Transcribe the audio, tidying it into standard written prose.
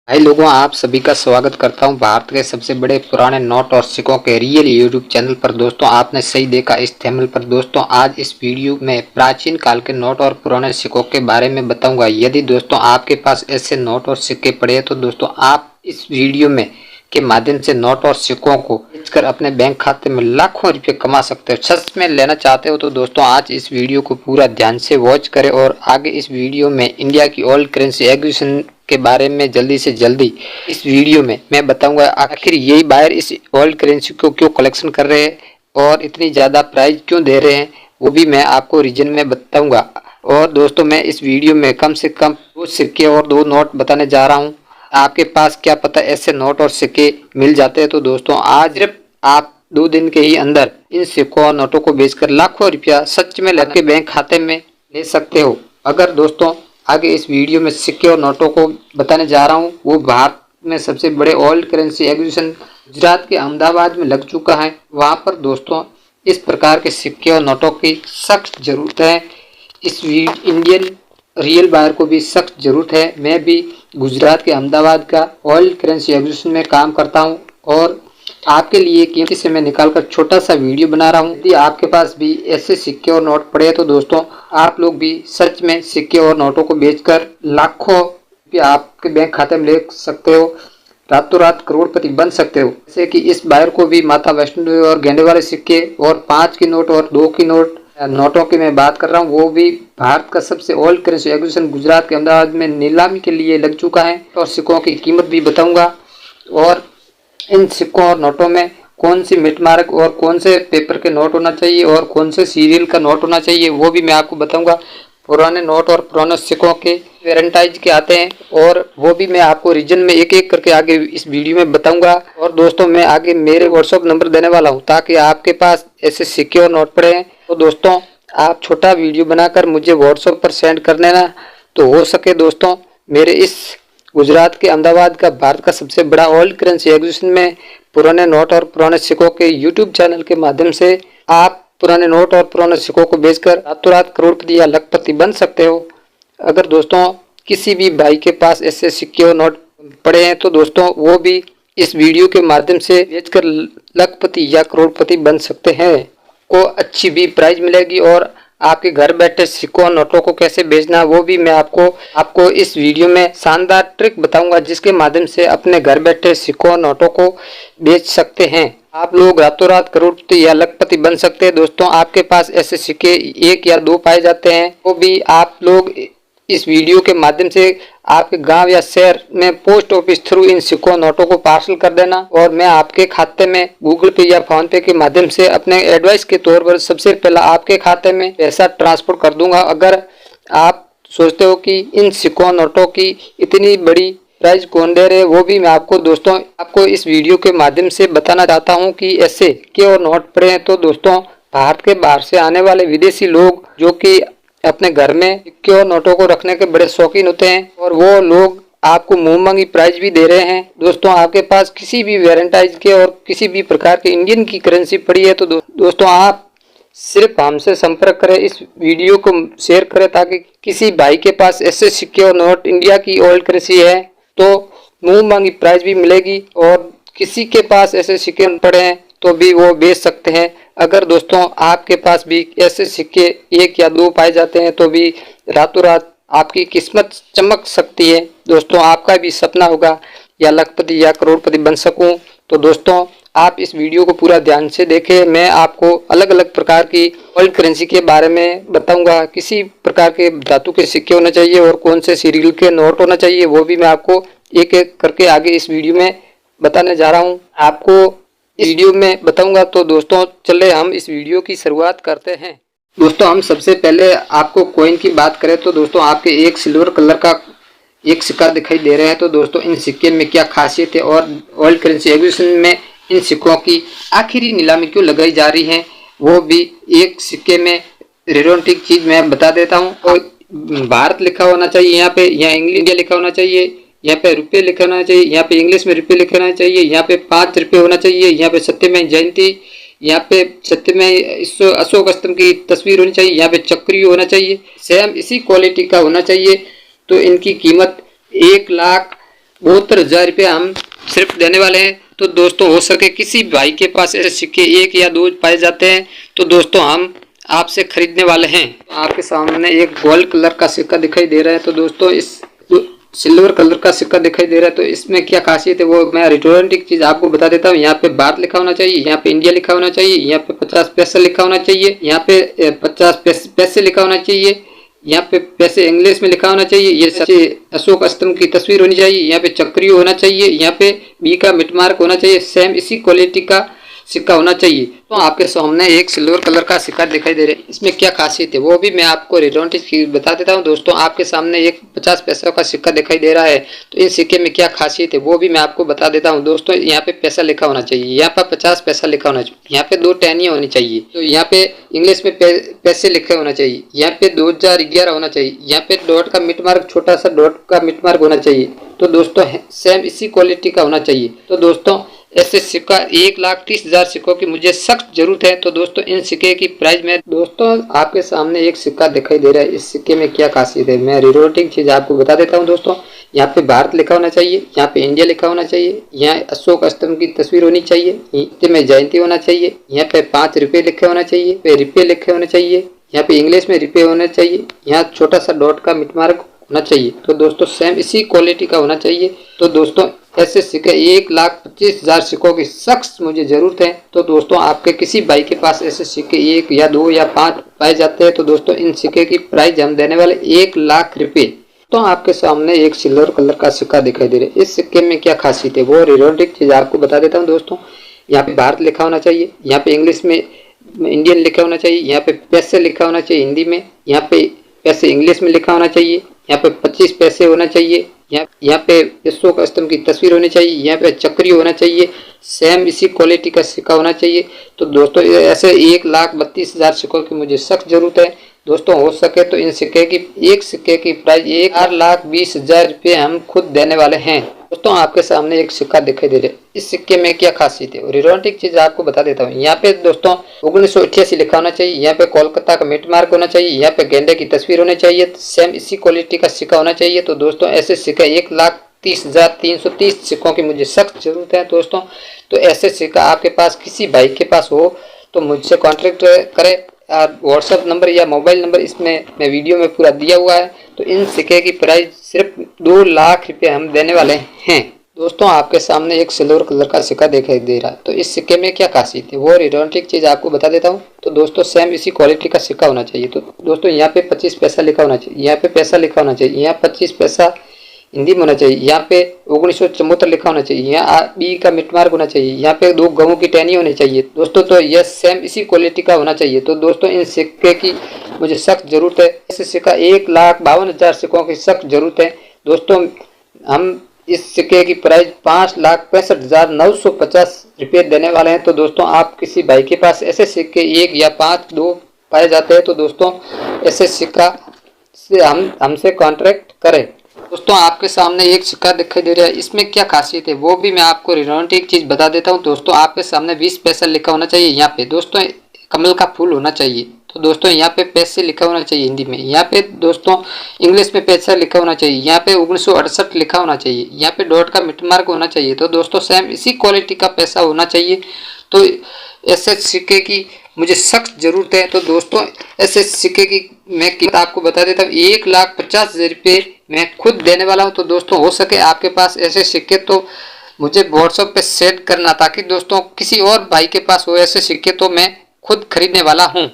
भाई लोगों, आप सभी का स्वागत करता हूं भारत के सबसे बड़े पुराने नोट और सिक्कों के रियल यूट्यूब चैनल पर। दोस्तों, आपने सही देखा इस थंबनेल पर। दोस्तों, आज इस वीडियो में प्राचीन काल के नोट और पुराने सिक्कों के बारे में बताऊंगा। यदि दोस्तों आपके पास ऐसे नोट और सिक्के पड़े हैं तो दोस्तों आप इस वीडियो में के माध्यम से नोट और सिक्कों को बेचकर अपने बैंक खाते में लाखों रुपए कमा सकते हो। सच में लेना चाहते हो तो दोस्तों आज इस वीडियो को पूरा ध्यान से वॉच करें और आगे इस वीडियो में इंडिया की ओल्ड करेंसी एक्विजिशन के बारे में जल्दी से जल्दी इस वीडियो में मैं बताऊंगा। आखिर यही बायर इस ओल्ड करेंसी को क्यों कलेक्शन कर रहे हैं और इतनी ज़्यादा प्राइस क्यों दे रहे हैं, वो भी मैं आपको रीजन में बताऊंगा। और दोस्तों, मैं इस वीडियो में कम से कम 2 सिक्के और 2 नोट बताने जा रहा हूं। आपके पास क्या पता ऐसे नोट और सिक्के मिल जाते हैं। तो दोस्तों आज सिर्फ आप 2 दिन के ही अंदर इन सिक्कों और नोटों को बेचकर लाखों रुपया सच में आपके बैंक खाते में ले सकते हो। अगर दोस्तों आगे इस वीडियो में सिक्के और नोटों को बताने जा रहा हूँ, वो भारत में सबसे बड़े ओल्ड करेंसी एक्विजिशन गुजरात के अहमदाबाद में लग चुका है। वहाँ पर दोस्तों इस प्रकार के सिक्के और नोटों की सख्त जरूरत है। इस इंडियन रियल बायर को भी सख्त जरूरत है। मैं भी गुजरात के अहमदाबाद का ओल्ड करेंसी एक्विजिशन में काम करता हूँ और आपके लिए कीमती समय निकालकर छोटा सा वीडियो बना रहा हूँ। यदि आपके पास भी ऐसे सिक्के और नोट पड़े हैं तो दोस्तों आप लोग भी सच में सिक्के और नोटों को बेचकर लाखों रुपया आपके बैंक खाते में ले सकते हो। रातों रात करोड़पति बन सकते हो। जैसे कि इस बायर को भी माता वैष्णो देवी और गेंडे वाले सिक्के और 5 की नोट और 2 की नोटों की मैं बात कर रहा हूँ। वो भी भारत का सबसे ओल्ड करेंसी एक्विजिशन गुजरात के अहमदाबाद में नीलामी के लिए लग चुका है। और सिक्कों की कीमत भी बताऊंगा और इन सिक्कों और नोटों में कौन सी मिटमार्क और कौन से पेपर के नोट होना चाहिए और कौन से सीरियल का नोट होना चाहिए वो भी मैं आपको बताऊंगा। पुराने नोट और पुराने सिक्कों के वेरेंटाइज के आते हैं और वो भी मैं आपको रीजन में एक एक करके आगे इस वीडियो में बताऊंगा। और दोस्तों मैं आगे मेरे व्हाट्सएप नंबर देने वाला हूं ताकि आपके पास ऐसे सिक्के और नोट पड़े हैं तो दोस्तों आप छोटा वीडियो बनाकर मुझे व्हाट्सएप पर सेंड कर देना। तो हो सके दोस्तों मेरे इस गुजरात के अहमदाबाद का भारत का सबसे बड़ा ओल्ड करेंसी एक्विजिशन में पुराने नोट और पुराने सिक्कों के यूट्यूब चैनल के माध्यम से आप पुराने नोट और पुराने सिक्कों को बेचकर रातों रात करोड़पति या लखपति बन सकते हो। अगर दोस्तों किसी भी भाई के पास ऐसे सिक्के और नोट पड़े हैं तो दोस्तों वो भी इस वीडियो के माध्यम से बेचकर लखपति या करोड़पति बन सकते हैं। को अच्छी भी प्राइज मिलेगी और आपके घर बैठे सिक्कों और नोटों को कैसे बेचना वो भी मैं आपको इस वीडियो में शानदार ट्रिक बताऊंगा जिसके माध्यम से अपने घर बैठे सिक्कों और नोटों को बेच सकते हैं। आप लोग रातों रात करोड़पति या लखपति बन सकते हैं। दोस्तों आपके पास ऐसे सिक्के 1 या 2 पाए जाते हैं वो भी आप लोग इस वीडियो के माध्यम से आपके गांव या शहर में पोस्ट ऑफिस थ्रू इन सिक्कों नोटों को पार्सल कर देना और मैं आपके खाते में गूगल पे या फोन पे के माध्यम से अपने एडवाइस के तौर पर सबसे पहला आपके खाते में पैसा ट्रांसफर कर दूंगा। अगर आप सोचते हो कि इन सिक्कों नोटों की इतनी बड़ी प्राइस कौन दे रहे वो भी मैं आपको इस वीडियो के माध्यम से बताना चाहता हूँ कि ऐसे सिक्के और नोट पड़े हैं तो दोस्तों भारत के बाहर से आने वाले विदेशी लोग जो कि अपने घर में सिक्के और नोटों को रखने के बड़े शौकीन होते हैं और वो लोग आपको मुंह मांगी प्राइस भी दे रहे हैं। दोस्तों आपके पास किसी भी वेरेंटाइज के और किसी भी प्रकार के इंडियन की करेंसी पड़ी है तो दोस्तों आप सिर्फ हमसे संपर्क करें, इस वीडियो को शेयर करें ताकि किसी भाई के पास ऐसे सिक्के और नोट इंडिया की ओल्ड करेंसी है तो मुंह मांगी प्राइस भी मिलेगी और किसी के पास ऐसे सिक्के पड़े हैं तो भी वो बेच सकते हैं। अगर दोस्तों आपके पास भी ऐसे सिक्के 1 या 2 पाए जाते हैं तो भी रातों रात आपकी किस्मत चमक सकती है। दोस्तों आपका भी सपना होगा या लखपति या करोड़पति बन सकूं तो दोस्तों आप इस वीडियो को पूरा ध्यान से देखें। मैं आपको अलग अलग प्रकार की ओल्ड करेंसी के बारे में बताऊंगा। किसी प्रकार के धातु के सिक्के होने चाहिए और कौन से सीरियल के नोट होना चाहिए वो भी मैं आपको एक एक करके आगे इस वीडियो में बताने जा रहा हूँ। आपको इस वीडियो में बताऊंगा तो दोस्तों चले हम इस वीडियो की शुरुआत करते हैं। दोस्तों हम सबसे पहले आपको कॉइन की बात करें तो दोस्तों आपके एक सिल्वर कलर का एक सिक्का दिखाई दे रहा है। तो दोस्तों इन सिक्के में क्या खासियत है और ओल्ड करेंसी एक्विजिशन में इन सिक्कों की आखिरी नीलामी क्यों लगाई जा रही है वो भी एक सिक्के में रेरोटिक चीज मैं बता देता हूँ। और भारत लिखा होना चाहिए यहाँ पे, यहाँ इंडिया लिखा होना चाहिए, यहाँ पे रुपये लिखा होना चाहिए, यहाँ पे इंग्लिश में रुपये लिखा होना चाहिए, यहाँ पे 5 रुपये होना चाहिए, यहाँ पे सत्यमेव जयंती, यहाँ पे सत्यमेव अशोक स्तंभ की तस्वीर होनी चाहिए, यहाँ पे चक्री होना चाहिए, सेम इसी क्वालिटी का होना चाहिए। तो इनकी कीमत 72,000 रुपये हम सिर्फ देने वाले हैं। तो दोस्तों हो सके किसी भाई के पास ऐसे सिक्के 1 या 2 पाए जाते हैं तो दोस्तों हम आपसे खरीदने वाले हैं। आपके सामने एक गोल्ड कलर का सिक्का दिखाई दे रहा है। तो दोस्तों इस सिल्वर कलर का सिक्का दिखाई दे रहा है। तो इसमें क्या खासियत है वो मैं रिटोरेंटिक चीज आपको बता देता हूँ। यहाँ पे भारत लिखा होना चाहिए, यहाँ पे इंडिया लिखा होना चाहिए, यहाँ पे 50 पैसे लिखा होना चाहिए, यहाँ पे 50 पैसे लिखा होना चाहिए, यहाँ पे पैसे इंग्लिश में लिखा होना चाहिए। ये सच्चे अशोक स्तंभ की तस्वीर होनी चाहिए, यहाँ पे चक्री होना चाहिए, यहाँ पे बी का मिट मार्क होना चाहिए, सेम इसी क्वालिटी का सिक्का होना चाहिए। तो आपके सामने एक सिल्वर कलर का सिक्का दिखाई दे रहा है। इसमें क्या खासियत है वो भी मैं आपको रिटोरेंटिक बता देता हूँ। दोस्तों आपके सामने एक 50 पैसे का सिक्का दिखाई दे रहा है। तो इस सिक्के में क्या खासियत है वो भी मैं आपको बता देता हूँ। दोस्तों यहाँ पे पैसा लिखा होना चाहिए, यहाँ पर 50 पैसा लिखा होना चाहिए, यहाँ पे 2 टहनियाँ होनी चाहिए, तो यहाँ पे इंग्लिश में पैसे लिखे होना चाहिए, यहाँ पे 2011 होना चाहिए, यहाँ पे डॉट का मिट मार्क, छोटा सा डॉट का मिट मार्क होना चाहिए। तो दोस्तों सेम इसी क्वालिटी का होना चाहिए। तो दोस्तों ऐसे सिक्का 1,30,000 सिक्कों की मुझे सख्त जरूरत है। तो दोस्तों इन सिक्के की प्राइस में दोस्तों आपके सामने एक सिक्का दिखाई दे रहा है। इस सिक्के में क्या खासियत है मैं रिटोरेंटिक चीज आपको बता देता हूँ। दोस्तों यहाँ पे भारत लिखा होना चाहिए, यहाँ पे इंडिया लिखा होना चाहिए, यहाँ अशोक स्तंभ की तस्वीर होनी चाहिए, हिंदी में जयंती होना चाहिए, यहाँ पे 5 रुपये लिखे होना चाहिए, पे रुपये लिखे होने चाहिए, यहाँ पे इंग्लिश में रुपये होना चाहिए, यहाँ छोटा सा डॉट का मिट मार्क होना चाहिए। तो दोस्तों सेम इसी क्वालिटी का होना चाहिए। तो दोस्तों ऐसे सिक्के 1,25,000 सिक्कों की सख्त मुझे जरूरत है। तो दोस्तों आपके किसी भाई के पास ऐसे सिक्के 1 या 2 या 5 पाए जाते हैं तो दोस्तों इन सिक्के की प्राइस हम देने वाले 1,00,000 रुपये। तो आपके सामने एक सिल्वर कलर का सिक्का दिखाई दे रहा है। इस सिक्के में क्या खासियत है वो रिटोरेंटिक चीज आपको बता देता हूँ। दोस्तों यहाँ पे भारत लिखा होना चाहिए, यहाँ पे इंग्लिश में इंडियन लिखा होना चाहिए, यहाँ पे पैसे लिखा होना चाहिए हिंदी में, यहाँ पे पैसे इंग्लिश में लिखा होना चाहिए, यहाँ पे 25 पैसे होना चाहिए, यहाँ पे अशोक स्तंभ की तस्वीर होनी चाहिए, यहाँ पे चक्री होना चाहिए, सेम इसी क्वालिटी का सिक्का होना चाहिए। तो दोस्तों ऐसे 1,32,000 सिक्कों की मुझे सख्त जरूरत है। दोस्तों हो सके तो इन सिक्के की एक सिक्के की प्राइस 1,20,000 रुपये हम खुद देने वाले हैं। दोस्तों आपके सामने एक सिक्का दिखाई दे रहा है। इस सिक्के में क्या खासियत है रिटोरेंटिक चीज आपको बता देता हूँ। यहाँ पे दोस्तों 1988 लिखा होना चाहिए, यहाँ पे कोलकाता का मिट मार्क होना चाहिए, यहाँ पे गेंडे की तस्वीर होनी चाहिए, सेम इसी क्वालिटी का सिक्का होना चाहिए। तो दोस्तों ऐसे सिक्का 1,30,330 सिक्कों की मुझे सख्त जरूरत है। दोस्तों तो ऐसे सिक्का आपके पास किसी भाई के पास हो तो मुझसे कॉन्टेक्ट करें। व्हाट्सएप नंबर या मोबाइल नंबर इसमें मैं वीडियो में पूरा दिया हुआ है। तो इन सिक्के की प्राइस सिर्फ 2,00,000 रुपये हम देने वाले हैं। दोस्तों आपके सामने एक सिल्वर कलर का सिक्का दिखाई दे रहा है। तो इस सिक्के में क्या खासियत है वो रिटोरेंटिक चीज आपको बता देता हूँ। तो दोस्तों सेम इसी क्वालिटी का सिक्का होना चाहिए। तो दोस्तों यहाँ पे 25 पैसा लिखा होना चाहिए, यहाँ पे पैसा लिखा होना चाहिए, यहाँ 25 पैसा हिंदी में होना चाहिए, यहाँ पे 1974 लिखा होना चाहिए, यहाँ बी का मिट मार्क होना चाहिए, यहाँ पे 2 गेहूं की टहनी होनी चाहिए। दोस्तों तो यह सेम इसी क्वालिटी का होना चाहिए। तो दोस्तों इन सिक्के की मुझे सख्त जरूरत है। इस सिक्का 1,52,000 सिक्कों की सख्त जरूरत है। दोस्तों हम इस सिक्के की प्राइस 5,65,950 रुपये देने वाले हैं। तो दोस्तों आप किसी भाई के पास ऐसे सिक्के 1 या 5 2 पाए जाते हैं तो दोस्तों ऐसे सिक्का से हमसे कॉन्ट्रैक्ट करें। दोस्तों आपके सामने एक सिक्का दिखाई दे रहा है। इसमें क्या खासियत है वो भी मैं आपको रिटोरेंटिक चीज बता देता हूँ। दोस्तों आपके सामने 20 पैसा लिखा होना चाहिए, यहाँ पे दोस्तों कमल का फूल होना चाहिए। तो दोस्तों यहाँ पे पैसे लिखा होना चाहिए हिंदी में, यहाँ पे दोस्तों इंग्लिश में पैसा लिखा होना चाहिए, यहाँ पे 1968 लिखा होना चाहिए, यहाँ पे डॉट का मिट मार्क होना चाहिए। तो दोस्तों सेम इसी क्वालिटी का पैसा होना चाहिए। तो ऐसे सिक्के की मुझे सख्त जरूरत है। तो दोस्तों ऐसे सिक्के की मैं कीमत आपको बता देता हूँ 1,50,000 रुपये मैं खुद देने वाला हूँ। तो दोस्तों हो सके आपके पास ऐसे सिक्के तो मुझे व्हाट्सएप पे सेंड करना ताकि दोस्तों किसी और भाई के पास हो ऐसे सिक्के तो मैं खुद खरीदने वाला हूँ।